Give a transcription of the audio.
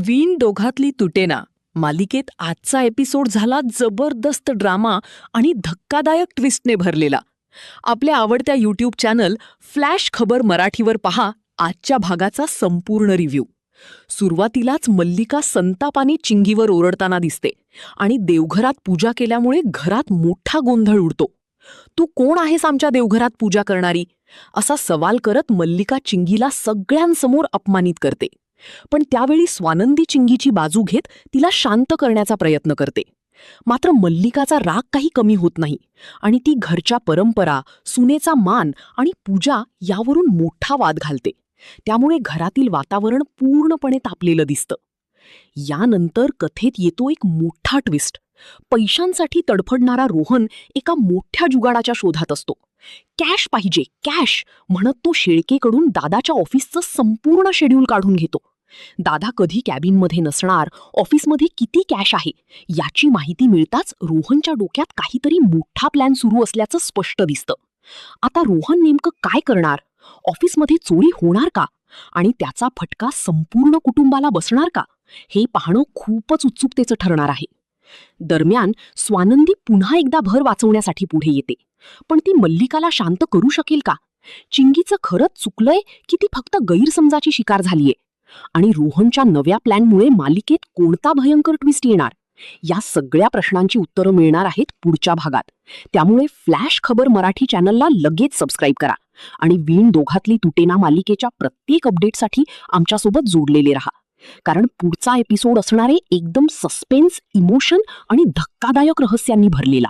वीण दोघातली तुटेना मालिकेत आजचा एपिसोड झाला जबरदस्त ड्रामा आणि धक्कादायक ट्विस्टने भरलेला. आपल्या आवडत्या यूट्यूब चॅनल फ्लॅश खबर मराठीवर पहा आजच्या भागाचा संपूर्ण रिव्ह्यू. सुरुवातीलाच मल्लिका संतापाने चिंगीवर ओरडताना दिसते आणि देवघरात पूजा केल्यामुळे घरात मोठा गोंधळ उडतो. तू कोण आहेस आमच्या देवघरात पूजा करणारी, असा सवाल करत मल्लिका चिंगीला सगळ्यांसमोर अपमानित करते. पण त्यावेळी स्वानंदी चिंगीची बाजू घेत तिला शांत करण्याचा प्रयत्न करते. मात्र मल्लिकाचा राग काही कमी होत नाही आणि ती घरच्या परंपरा, सुनेचा मान आणि पूजा यावरून मोठा वाद घालते. त्यामुळे घरातील वातावरण पूर्णपणे तापलेलं दिसतं. यानंतर कथेत येतो एक मोठा ट्विस्ट. पैशांसाठी तडफडणारा रोहन एका मोठ्या जुगाडाच्या शोधात असतो. कॅश पाहिजे, कॅश म्हणत तो शेळकेकडून दादाच्या ऑफिसचं संपूर्ण शेड्यूल काढून घेतो. दादा कधी कॅबिनमध्ये नसणार, ऑफिसमध्ये किती कॅश आहे याची माहिती मिळताच रोहनच्या डोक्यात काहीतरी मोठा प्लॅन सुरू असल्याचं स्पष्ट दिसतं. आता रोहन नेमकं काय करणार? ऑफिसमध्ये चोरी होणार का? आणि त्याचा फटका संपूर्ण कुटुंबाला बसणार का? हे पाहणं खूपच उत्सुकतेचं ठरणार आहे. दरम्यान स्वानंदी पुन्हा एकदा भर वाचवण्यासाठी पुढे येते. पण ती मल्लिकाला शांत करू शकेल का? चिंगीचं खरंच चुकलंय की ती फक्त गैरसमजाची शिकार झालीये? आणि रोहनच्या नव्या प्लॅनमुळे मालिकेत कोणता भयंकर ट्विस्ट येणार? या सगळ्या प्रश्नांची उत्तरं मिळणार आहेत पुढच्या भागात. त्यामुळे फ्लॅश खबर मराठी चॅनलला लगेच सबस्क्राईब करा आणि वीण दोघातली तुटेना मालिकेच्या प्रत्येक अपडेटसाठी आमच्यासोबत जोडलेले राहा. कारण पुढचा एपिसोड असणारे एकदम सस्पेन्स, इमोशन आणि धक्कादायक रहस्यांनी भरलेला.